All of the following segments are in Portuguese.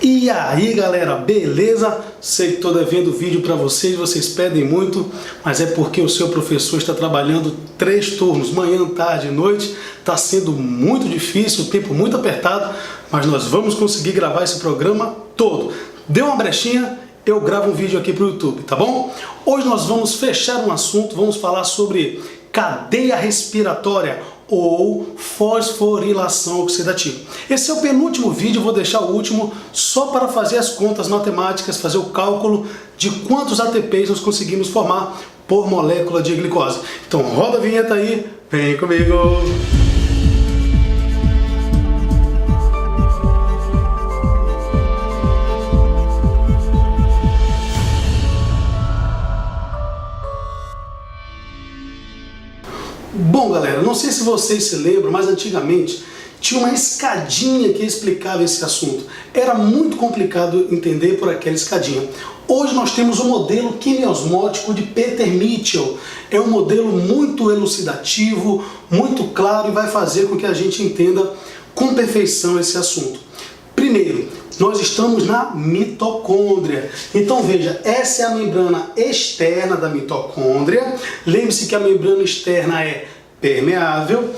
E aí galera, beleza? Sei que estou devendo vídeo para vocês pedem muito, mas é porque o seu professor está trabalhando 3 turnos, manhã, tarde e noite, está sendo muito difícil, o tempo muito apertado, mas nós vamos conseguir gravar esse programa todo. Deu uma brechinha, eu gravo um vídeo aqui para o YouTube, tá bom? Hoje nós vamos fechar um assunto, vamos falar sobre cadeia respiratória, ou fosforilação oxidativa. Esse é o penúltimo vídeo, vou deixar o último só para fazer as contas matemáticas, fazer o cálculo de quantos ATPs nós conseguimos formar por molécula de glicose. Então roda a vinheta aí, vem comigo! Bom galera, não sei se vocês se lembram, mas antigamente tinha uma escadinha que explicava esse assunto. Era muito complicado entender por aquela escadinha. Hoje nós temos o modelo quimiosmótico de Peter Mitchell. É um modelo muito elucidativo, muito claro e vai fazer com que a gente entenda com perfeição esse assunto. Primeiro, nós estamos na mitocôndria. Então veja, essa é a membrana externa da mitocôndria. Lembre-se que a membrana externa é permeável.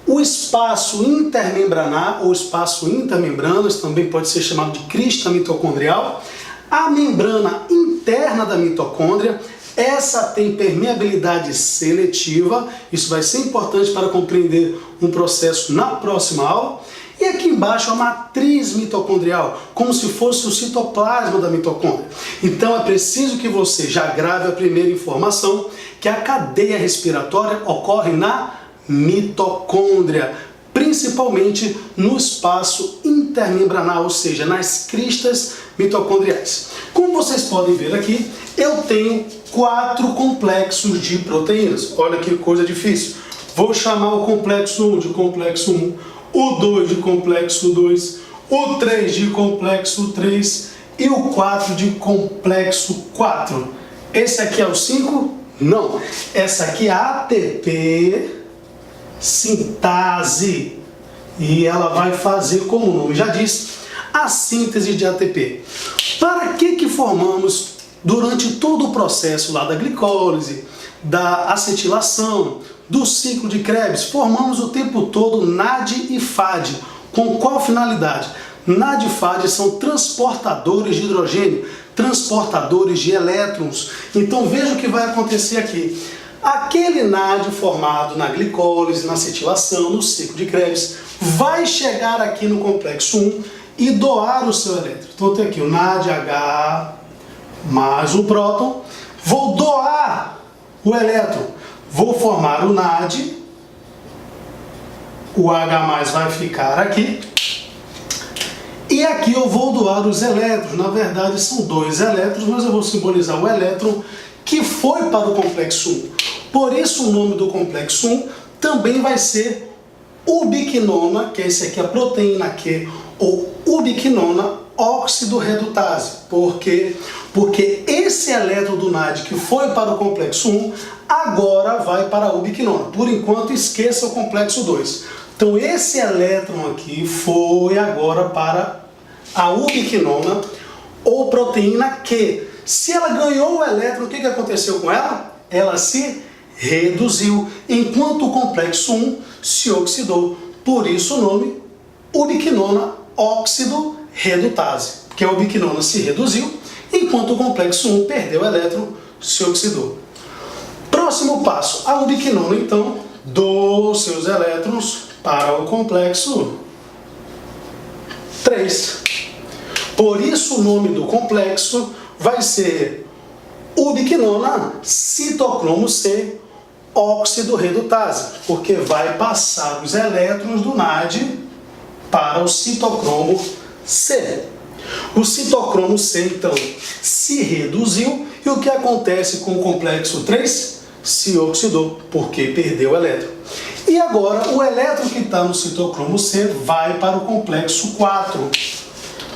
O espaço intermembranar ou espaço intermembranas também pode ser chamado de crista mitocondrial. A membrana interna da mitocôndria, essa tem permeabilidade seletiva. Isso vai ser importante para compreender um processo na próxima aula. E aqui embaixo a matriz mitocondrial, como se fosse o citoplasma da mitocôndria. Então é preciso que você já grave a primeira informação, que a cadeia respiratória ocorre na mitocôndria, principalmente no espaço intermembranal, ou seja, nas cristas mitocondriais. Como vocês podem ver aqui, eu tenho 4 complexos de proteínas. Olha que coisa difícil. Vou chamar o complexo 1 de complexo 1. O 2 de complexo 2, o 3 de complexo 3 e o 4 de complexo 4. Esse aqui é o 5? Não. Essa aqui é a ATP sintase. E ela vai fazer, como o nome já diz, a síntese de ATP. Para que formamos durante todo o processo lá da glicólise, da acetilação, do ciclo de Krebs, formamos o tempo todo NAD e FAD. Com qual finalidade? NAD e FAD são transportadores de hidrogênio, transportadores de elétrons. Então veja o que vai acontecer aqui. Aquele NAD formado na glicólise, na acetilação, no ciclo de Krebs, vai chegar aqui no complexo 1 e doar o seu elétron. Então tem aqui o NADH mais um próton. Vou doar o elétron. Vou formar o NAD, o H+ vai ficar aqui, e aqui eu vou doar os elétrons. Na verdade são 2 elétrons, mas eu vou simbolizar o elétron que foi para o complexo 1. Por isso o nome do complexo 1 também vai ser ubiquinona, que é esse aqui, a proteína Q, ou ubiquinona óxido redutase. Por quê? Porque esse elétron do NAD que foi para o complexo 1, agora vai para a ubiquinona. Por enquanto, esqueça o complexo 2. Então, esse elétron aqui foi agora para a ubiquinona, ou proteína Q. Se ela ganhou o elétron, o que aconteceu com ela? Ela se reduziu, enquanto o complexo 1 se oxidou. Por isso o nome ubiquinona óxido redutase, porque a ubiquinona se reduziu, enquanto o complexo 1 perdeu o elétron, se oxidou. Próximo passo, a ubiquinona então doa seus elétrons para o complexo 3. Por isso o nome do complexo vai ser ubiquinona citocromo C óxido redutase, porque vai passar os elétrons do NAD para o citocromo C. O citocromo C, então, se reduziu, e o que acontece com o complexo 3? Se oxidou, porque perdeu o elétron. E agora, o elétron que está no citocromo C vai para o complexo 4,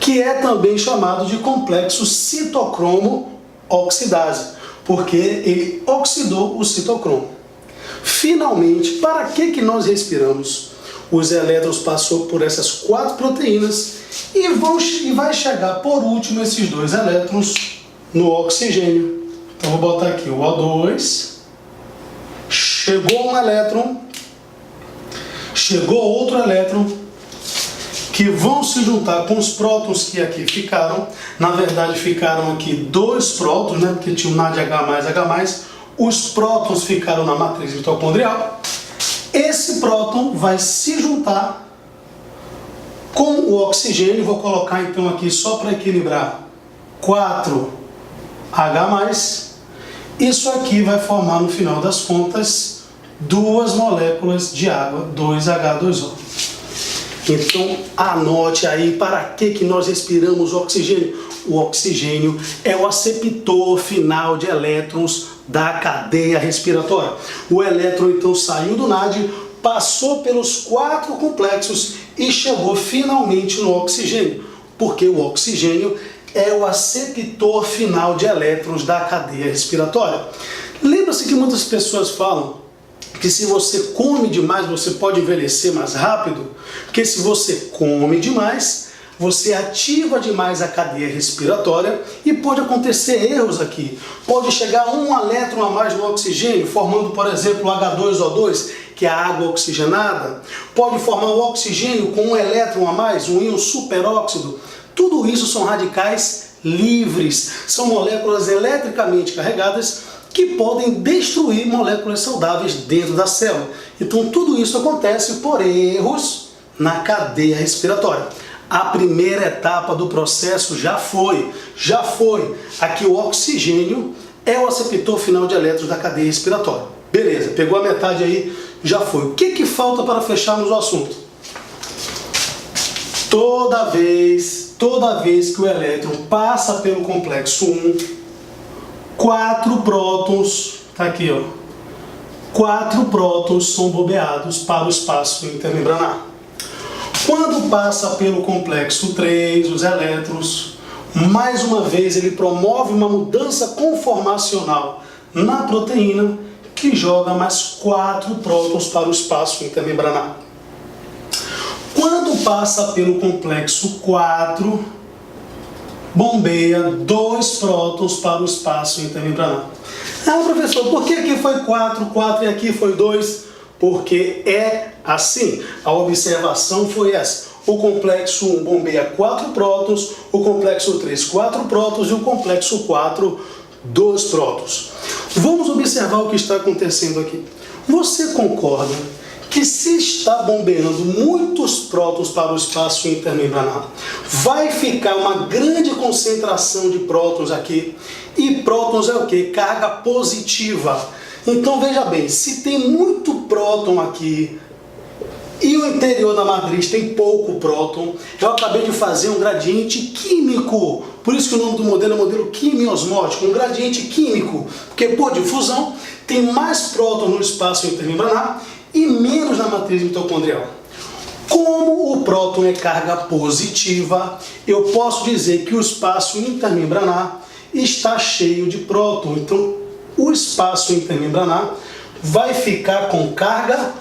que é também chamado de complexo citocromo oxidase, porque ele oxidou o citocromo. Finalmente, para que nós respiramos? Os elétrons passou por essas 4 proteínas e vai chegar por último esses dois elétrons no oxigênio. Então vou botar aqui o O2, chegou um elétron, chegou outro elétron, que vão se juntar com os prótons que aqui ficaram. Na verdade ficaram aqui dois prótons, né? Porque tinha um NAD H+, os prótons ficaram na matriz mitocondrial. Esse próton vai se juntar com o oxigênio, vou colocar então aqui só para equilibrar 4H+, isso aqui vai formar no final das contas duas moléculas de água, 2H2O. Então anote aí para que nós respiramos o oxigênio. O oxigênio é o aceptor final de elétrons da cadeia respiratória. O elétron então saiu do NAD, passou pelos 4 complexos e chegou finalmente no oxigênio, porque o oxigênio é o aceptor final de elétrons da cadeia respiratória. Lembra-se que muitas pessoas falam que se você come demais, você pode envelhecer mais rápido, porque se você come demais, você ativa demais a cadeia respiratória e pode acontecer erros aqui. Pode chegar um elétron a mais no oxigênio, formando, por exemplo, o H2O2, que é a água oxigenada. Pode formar o oxigênio com um elétron a mais, um íon superóxido. Tudo isso são radicais livres, são moléculas eletricamente carregadas que podem destruir moléculas saudáveis dentro da célula. Então tudo isso acontece por erros na cadeia respiratória. A primeira etapa do processo já foi. Aqui o oxigênio é o aceptor final de elétrons da cadeia respiratória. Beleza, pegou a metade aí, já foi. O que falta para fecharmos o assunto? Toda vez que o elétron passa pelo complexo 1, 4 prótons, tá aqui ó, 4 prótons são bombeados para o espaço intermembranar. Quando passa pelo complexo 3, os elétrons, mais uma vez ele promove uma mudança conformacional na proteína que joga mais 4 prótons para o espaço intermembranar. Quando passa pelo complexo 4, bombeia 2 prótons para o espaço intermembranar. Ah, professor, por que aqui foi 4 e aqui foi 2? Porque é assim, a observação foi essa. O complexo 1 bombeia 4 prótons, o complexo 3 4 prótons e o complexo 4 2 prótons. Vamos observar o que está acontecendo aqui. Você concorda que se está bombeando muitos prótons para o espaço intermembranar, vai ficar uma grande concentração de prótons aqui, e prótons é o que? Carga positiva. Então veja bem, se tem muito próton aqui e o interior da matriz tem pouco próton, eu acabei de fazer um gradiente químico, por isso que o nome do modelo é modelo quimiosmótico, um gradiente químico, porque por difusão tem mais próton no espaço intermembranar e menos na matriz mitocondrial. Como o próton é carga positiva, eu posso dizer que o espaço intermembranar está cheio de próton. Então, o espaço intermembranar vai ficar com carga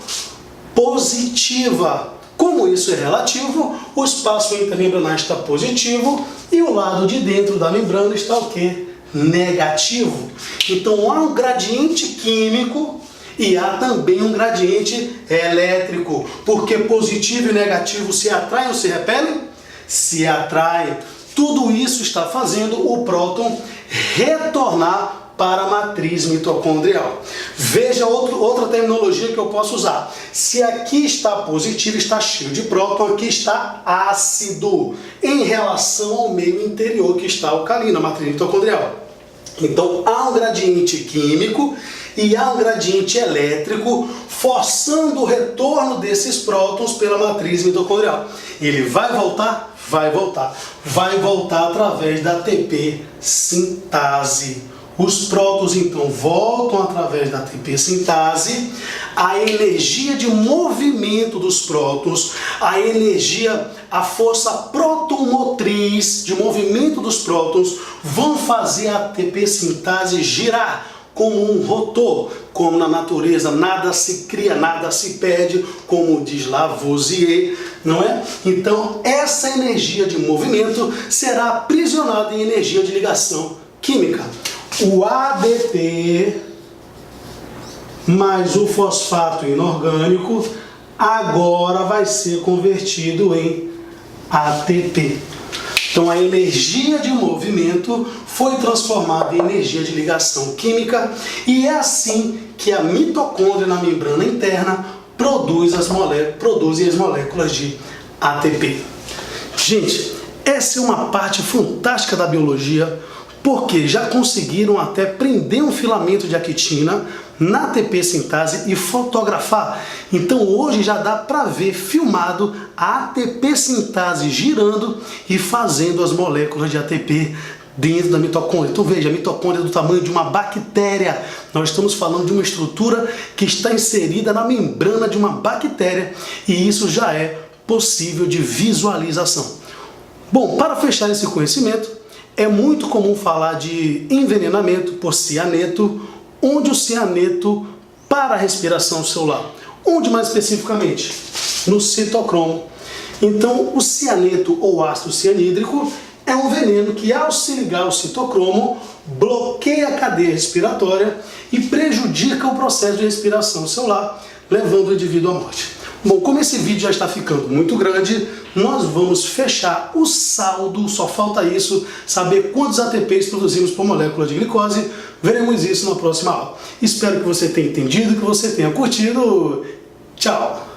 positiva. Como isso é relativo, o espaço intermembranar está positivo e o lado de dentro da membrana está o quê? Negativo. Então, há um gradiente químico e há também um gradiente elétrico, porque positivo e negativo se atraem ou se repelem? Se atraem. Tudo isso está fazendo o próton retornar para a matriz mitocondrial. Veja outra terminologia que eu posso usar. Se aqui está positivo, está cheio de próton, aqui está ácido, em relação ao meio interior que está alcalino, a matriz mitocondrial. Então há um gradiente químico e há um gradiente elétrico forçando o retorno desses prótons pela matriz mitocondrial. Ele vai voltar? Vai voltar. Vai voltar através da ATP sintase. Os prótons então voltam através da ATP sintase, a energia de movimento dos prótons, a força protomotriz de movimento dos prótons vão fazer a ATP sintase girar como um rotor, como na natureza nada se cria, nada se perde, como diz Lavoisier, não é? Então essa energia de movimento será aprisionada em energia de ligação química. O ADP mais o fosfato inorgânico agora vai ser convertido em ATP. Então a energia de movimento foi transformada em energia de ligação química e é assim que a mitocôndria na membrana interna produzem as moléculas de ATP. Gente, essa é uma parte fantástica da biologia, porque já conseguiram até prender um filamento de actina na ATP sintase e fotografar. Então hoje já dá para ver filmado a ATP sintase girando e fazendo as moléculas de ATP dentro da mitocôndria. Então veja, a mitocôndria é do tamanho de uma bactéria. Nós estamos falando de uma estrutura que está inserida na membrana de uma bactéria e isso já é possível de visualização. Bom, para fechar esse conhecimento, é muito comum falar de envenenamento por cianeto, onde o cianeto para a respiração celular. Onde mais especificamente? No citocromo. Então o cianeto ou ácido cianídrico é um veneno que ao se ligar ao citocromo bloqueia a cadeia respiratória e prejudica o processo de respiração celular, levando o indivíduo à morte. Bom, como esse vídeo já está ficando muito grande, nós vamos fechar o saldo, só falta isso, saber quantos ATPs produzimos por molécula de glicose. Veremos isso na próxima aula. Espero que você tenha entendido, que você tenha curtido. Tchau!